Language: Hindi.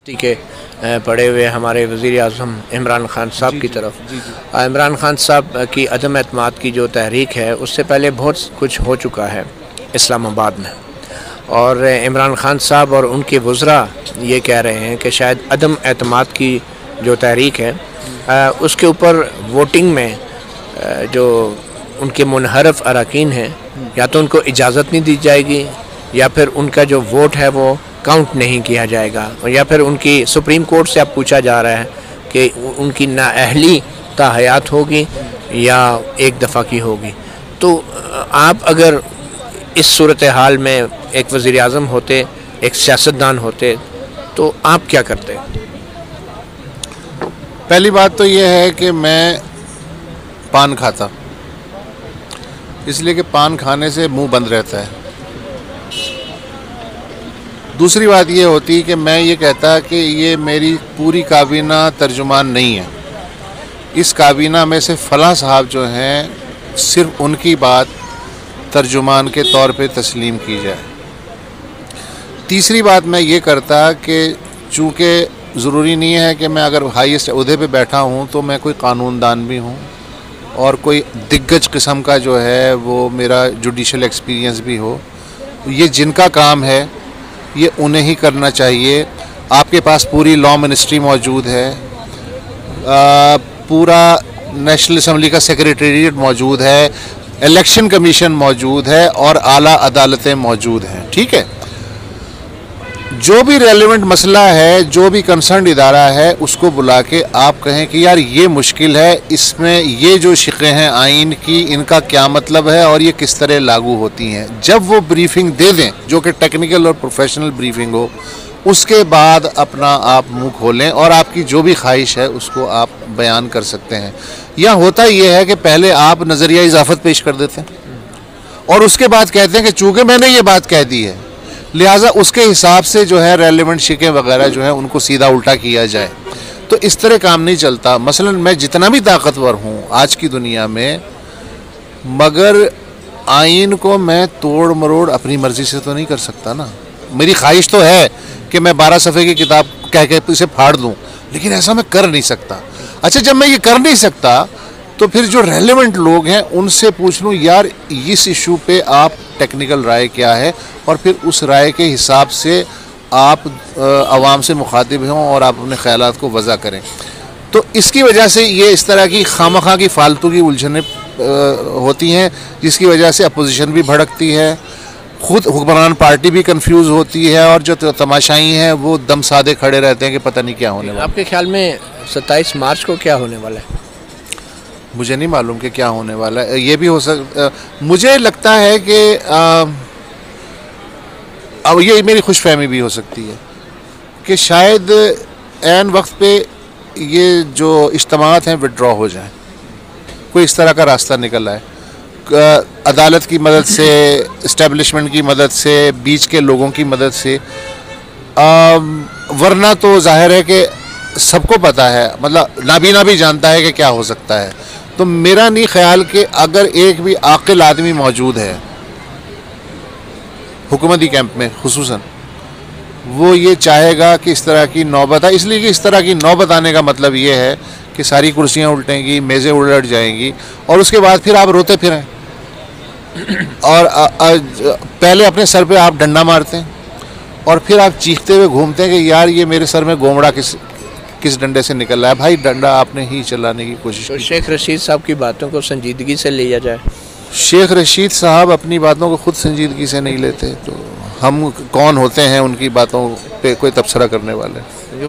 के पड़े हुए हमारे वज़ीर-ए-आज़म इमरान खान साहब की तरफ इमरान खान साहब की अदम एतमाद की जो तहरीक है उससे पहले बहुत कुछ हो चुका है इस्लामाबाद में, और इमरान खान साहब और उनके वज़रा ये कह रहे हैं कि शायद अदम एतमाद की जो तहरीक है उसके ऊपर वोटिंग में जो उनके मुनहरफ अरकान हैं या तो उनको इजाज़त नहीं दी जाएगी या फिर उनका जो वोट है वो काउंट नहीं किया जाएगा, और या फिर उनकी सुप्रीम कोर्ट से अब पूछा जा रहा है कि उनकी नाअहली ताहयात होगी या एक दफ़ा की होगी। तो आप अगर इस सूरत हाल में एक वज़ीर-ए-आज़म होते, एक सियासतदान होते, तो आप क्या करते? पहली बात तो ये है कि मैं पान खाता, इसलिए कि पान खाने से मुंह बंद रहता है। दूसरी बात ये होती कि मैं ये कहता कि ये मेरी पूरी काबीना तर्जुमान नहीं है, इस काबीना में से फ़लाँ साहब जो हैं सिर्फ उनकी बात तर्जुमान के तौर पे तस्लीम की जाए। तीसरी बात मैं ये करता कि चूँकि ज़रूरी नहीं है कि मैं अगर हाईएस्ट ओहदे पे बैठा हूँ तो मैं कोई कानूनदान भी हूँ और कोई दिग्गज किस्म का जो है वो मेरा जुडिशल एक्सपीरियंस भी हो। ये जिनका काम है ये उन्हें ही करना चाहिए। आपके पास पूरी लॉ मिनिस्ट्री मौजूद है, पूरा नेशनल असम्बली का सेक्रेटेरिएट मौजूद है, इलेक्शन कमीशन मौजूद है और आला अदालतें मौजूद हैं। ठीक है, जो भी रेलेवेंट मसला है, जो भी कंसर्न इदारा है, उसको बुला के आप कहें कि यार ये मुश्किल है, इसमें ये जो शिक़े हैं आइन की, इनका क्या मतलब है और ये किस तरह लागू होती हैं। जब वो ब्रीफिंग दे दें जो कि टेक्निकल और प्रोफेशनल ब्रीफिंग हो, उसके बाद अपना आप मुंह खोलें और आपकी जो भी ख्वाहिश है उसको आप बयान कर सकते हैं। या होता ये है कि पहले आप नज़रिया इजाफ़त पेश कर देते हैं और उसके बाद कहते हैं कि चूँकि मैंने ये बात कह दी है लिहाजा उसके हिसाब से जो है रेलेवेंट शिकें वगैरह जो है उनको सीधा उल्टा किया जाए। तो इस तरह काम नहीं चलता। मसलन मैं जितना भी ताकतवर हूँ आज की दुनिया में, मगर आइन को मैं तोड़ मरोड़ अपनी मर्ज़ी से तो नहीं कर सकता ना। मेरी ख्वाहिश तो है कि मैं 12 सफ़े की किताब कह के इसे फाड़ दूँ, लेकिन ऐसा मैं कर नहीं सकता। अच्छा, जब मैं ये कर नहीं सकता तो फिर जो रेलेवेंट लोग हैं उनसे पूछ लूँ यार इस इशू पे आप टेक्निकल राय क्या है, और फिर उस राय के हिसाब से आप आवाम से मुखातिब हों और आप अपने ख़यालात को वज़ा करें। तो इसकी वजह से ये इस तरह की खामखा की फालतू की उलझनें होती हैं, जिसकी वजह से अपोजिशन भी भड़कती है, ख़ुद हुक्मरान पार्टी भी कंफ्यूज होती है और जो तमाशाई हैं वो दम साधे खड़े रहते हैं कि पता नहीं क्या होने वाला। आपके ख्याल में 27 मार्च को क्या होने वाला है? मुझे नहीं मालूम कि क्या होने वाला है। ये भी हो सकता, मुझे लगता है कि अब ये मेरी खुशफहमी भी हो सकती है कि शायद ऐन वक्त पे ये जो इज्तिमात हैं विड्रॉ हो जाएं, कोई इस तरह का रास्ता निकल आए अदालत की मदद से, इस्टेब्लिशमेंट की मदद से, बीच के लोगों की मदद से। वरना तो जाहिर है कि सबको पता है, मतलब नाबीना भी जानता है कि क्या हो सकता है। तो मेरा नहीं ख्याल कि अगर एक भी आकिल आदमी मौजूद है हुकूमती कैंप में खुसूसन, वो ये चाहेगा कि इस तरह की नौबत आए। इसलिए कि इस तरह की नौबत आने का मतलब ये है कि सारी कुर्सियां उल्टेंगी, मेज़ें उलट जाएंगी और उसके बाद फिर आप रोते फिरें और पहले अपने सर पे आप डंडा मारते हैं और फिर आप चीखते हुए घूमते हैं कि यार ये मेरे सर में गोमड़ा किस डंडे से निकल रहा है। भाई डंडा आपने ही चलाने की कोशिश की। तो शेख रशीद साहब की बातों को संजीदगी से लिया जाए। शेख रशीद साहब अपनी बातों को खुद संजीदगी से नहीं लेते, तो हम कौन होते हैं उनकी बातों पे कोई तबसरा करने वाले।